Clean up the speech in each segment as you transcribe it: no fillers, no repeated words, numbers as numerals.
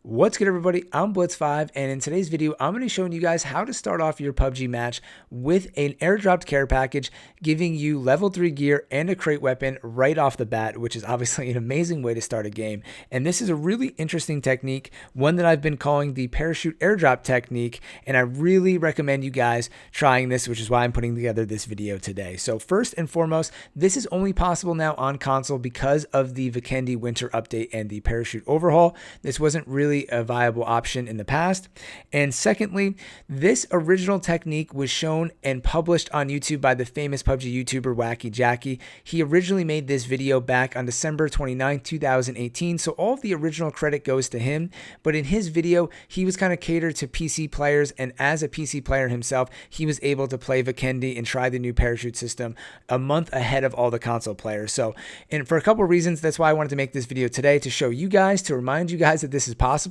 What's good, everybody? I'm Blitz5, and in today's video, I'm going to be showing you guys how to start off your PUBG match with an airdropped care package, giving you level 3 gear and a crate weapon right off the bat, which is obviously an amazing way to start a game. And this is a really interesting technique, one that I've been calling the parachute airdrop technique, and I really recommend you guys trying this, which is why I'm putting together this video today. So first and foremost, this is only possible now on console because of the Vikendi winter update and the parachute overhaul. This wasn't really a viable option in the past. And secondly, this original technique was shown and published on YouTube by the famous PUBG YouTuber Wackyjacky. He originally made this video back on December 29, 2018, so all of the original credit goes to him. But in his video, he was kind of catered to PC players, and as a PC player himself, he was able to play Vikendi and try the new parachute system a month ahead of all the console players. So, and for a couple of reasons, that's why I wanted to make this video today, to show you guys, to remind you guys that this is possible.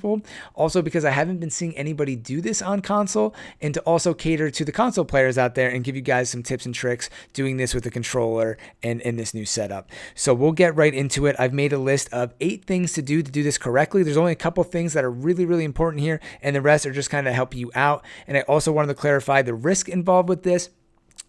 Also because I haven't been seeing anybody do this on console, and to also cater to the console players out there and give you guys some tips and tricks doing this with the controller and in this new setup. So we'll get right into it. I've made a list of 8 things to do this correctly. There's only a couple things that are really important here, and the rest are just kind of help you out. And I also wanted to clarify the risk involved with this,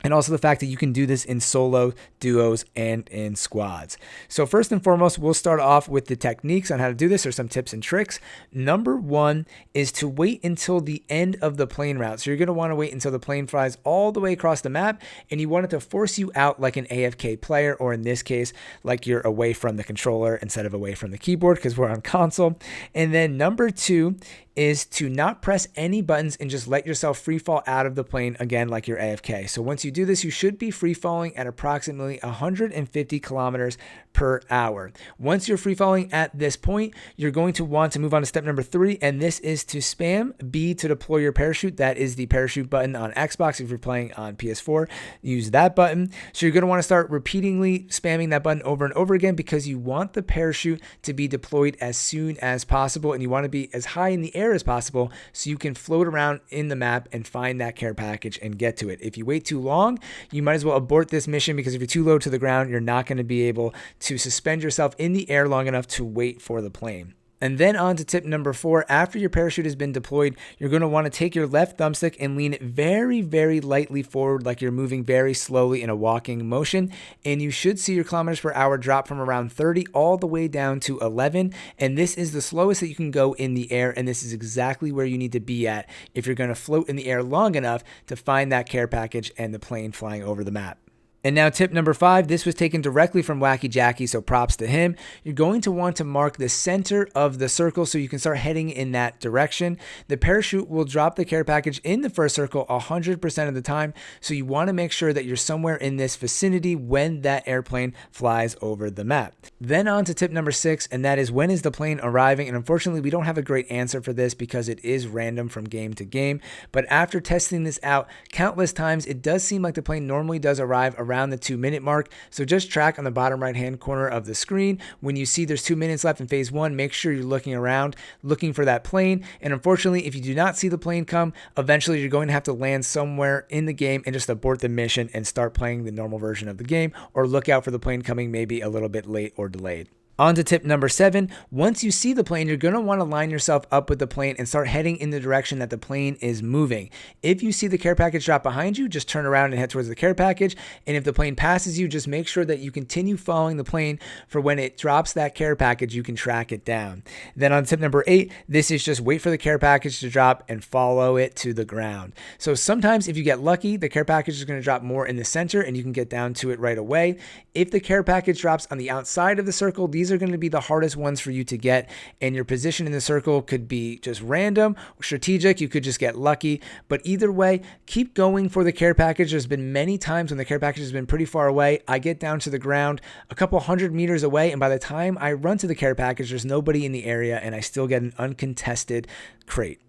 and also the fact that you can do this in solo, duos, and in squads. So first and foremost, we'll start off with the techniques on how to do this, or some tips and tricks. Number 1 is to wait until the end of the plane route. So you're going to want to wait until the plane flies all the way across the map, and you want it to force you out like an AFK player, or in this case, like you're away from the controller instead of away from the keyboard, because we're on console. And then number 2 is to not press any buttons and just let yourself free fall out of the plane, again like you're AFK. So once you do this, you should be free falling at approximately 150 kilometers per hour. Once you're free falling at this point, you're going to want to move on to step number 3, and this is to spam B to deploy your parachute. That is the parachute button on Xbox. If you're playing on PS4, use that button. So you're going to want to start repeatedly spamming that button over and over again, because you want the parachute to be deployed as soon as possible, and you want to be as high in the air as possible so you can float around in the map and find that care package and get to it. If you wait too long, you might as well abort this mission, because if you're too low to the ground, you're not going to be able to suspend yourself in the air long enough to wait for the plane. And then on to tip number 4, after your parachute has been deployed, you're going to want to take your left thumbstick and lean it very lightly forward, like you're moving very slowly in a walking motion. And you should see your kilometers per hour drop from around 30 all the way down to 11. And this is the slowest that you can go in the air. And this is exactly where you need to be at if you're going to float in the air long enough to find that care package and the plane flying over the map. And now tip number 5, this was taken directly from Wackyjacky, so props to him. You're going to want to mark the center of the circle so you can start heading in that direction. The parachute will drop the care package in the first circle 100% of the time, so you want to make sure that you're somewhere in this vicinity when that airplane flies over the map. Then on to tip number 6, and that is, when is the plane arriving? And unfortunately, we don't have a great answer for this because it is random from game to game. But after testing this out countless times, it does seem like the plane normally does arrive around the 2-minute mark. So just track on the bottom right hand corner of the screen. When you see there's 2 minutes left in phase 1, make sure you're looking around, looking for that plane. And unfortunately, if you do not see the plane come, eventually you're going to have to land somewhere in the game and just abort the mission and start playing the normal version of the game, or look out for the plane coming maybe a little bit late or delayed. On to tip number 7, once you see the plane, you're going to want to line yourself up with the plane and start heading in the direction that the plane is moving. If you see the care package drop behind you, just turn around and head towards the care package. And if the plane passes you, just make sure that you continue following the plane for when it drops that care package, you can track it down. Then on tip number 8, this is just wait for the care package to drop and follow it to the ground. So sometimes if you get lucky, the care package is going to drop more in the center and you can get down to it right away. If the care package drops on the outside of the circle, these are going to be the hardest ones for you to get, and your position in the circle could be just random or strategic. You could just get lucky, but either way, keep going for the care package. There's been many times when the care package has been pretty far away. I get down to the ground a couple 100 meters away, and by the time I run to the care package, there's nobody in the area, and I still get an uncontested crate.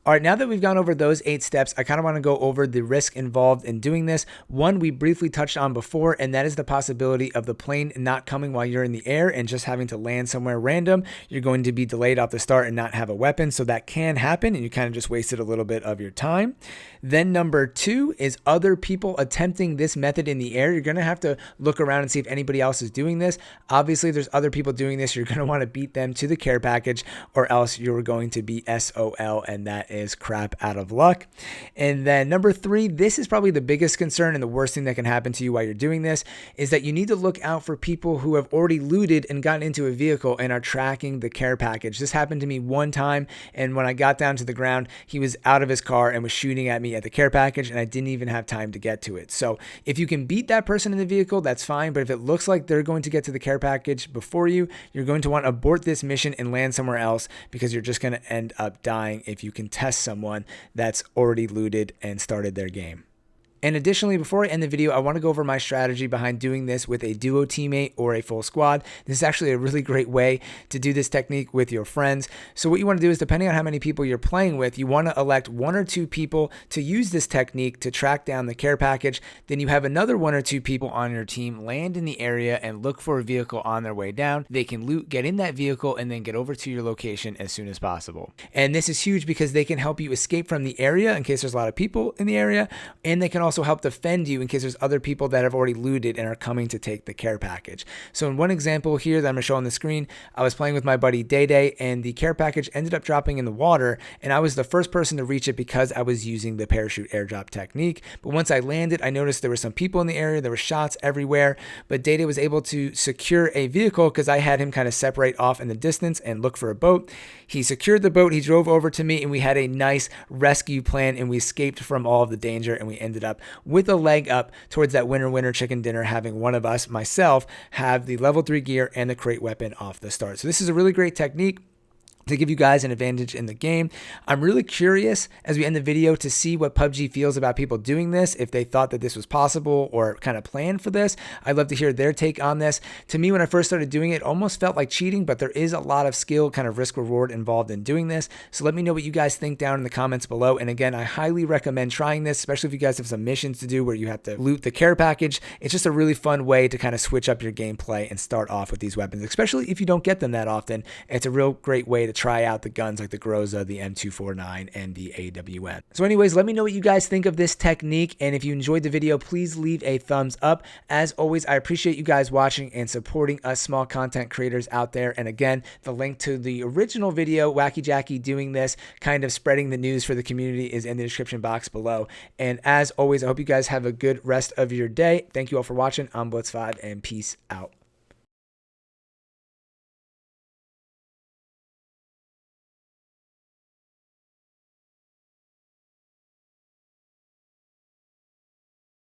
All right, now that we've gone over those 8 steps, I kind of want to go over the risk involved in doing this. One we briefly touched on before, and that is the possibility of the plane not coming while you're in the air and just having to land somewhere random. You're going to be delayed off the start and not have a weapon, so that can happen, and you kind of just wasted a little bit of your time. Then number 2 is other people attempting this method in the air. You're going to have to look around and see if anybody else is doing this. Obviously, there's other people doing this. You're going to want to beat them to the care package, or else you're going to be SOL, and that is crap out of luck. And then number 3, this is probably the biggest concern and the worst thing that can happen to you while you're doing this, is that you need to look out for people who have already looted and gotten into a vehicle and are tracking the care package. This happened to me one time, and when I got down to the ground, he was out of his car and was shooting at me at the care package, and I didn't even have time to get to it. So if you can beat that person in the vehicle, that's fine, but if it looks like they're going to get to the care package before you, you're going to want to abort this mission and land somewhere else, because you're just going to end up dying if you can test someone that's already looted and started their game. And additionally, before I end the video, I want to go over my strategy behind doing this with a duo teammate or a full squad. This is actually a really great way to do this technique with your friends. So what you want to do is, depending on how many people you're playing with, you want to elect 1 or 2 people to use this technique to track down the care package. Then you have another 1 or 2 people on your team land in the area and look for a vehicle on their way down. They can loot, get in that vehicle, and then get over to your location as soon as possible. And this is huge because they can help you escape from the area in case there's a lot of people in the area, and they can also help defend you in case there's other people that have already looted and are coming to take the care package. So in one example here that I'm going to show on the screen, I was playing with my buddy Day Day, and the care package ended up dropping in the water, and I was the first person to reach it because I was using the parachute airdrop technique. But once I landed, I noticed there were some people in the area, there were shots everywhere, but Day Day was able to secure a vehicle because I had him kind of separate off in the distance and look for a boat. He secured the boat, he drove over to me, and we had a nice rescue plan, and we escaped from all of the danger, and we ended up with a leg up towards that winner chicken dinner, having one of us, myself, have the level 3 gear and the crate weapon off the start. So this is a really great technique to give you guys an advantage in the game. I'm really curious as we end the video to see what PUBG feels about people doing this, if they thought that this was possible or kind of planned for this. I'd love to hear their take on this. To me, when I first started doing it, it almost felt like cheating, but there is a lot of skill, kind of risk reward involved in doing this. So let me know what you guys think down in the comments below. And again, I highly recommend trying this, especially if you guys have some missions to do where you have to loot the care package. It's just a really fun way to kind of switch up your gameplay and start off with these weapons, especially if you don't get them that often. It's a real great way to try out the guns like the Groza, the M249, and the AWM. So anyways, let me know what you guys think of this technique, and if you enjoyed the video, please leave a thumbs up. As always, I appreciate you guys watching and supporting us small content creators out there. And again, the link to the original video, Wackyjacky doing this, kind of spreading the news for the community, is in the description box below. And as always, I hope you guys have a good rest of your day. Thank you all for watching. I'm Blitz5, and peace out.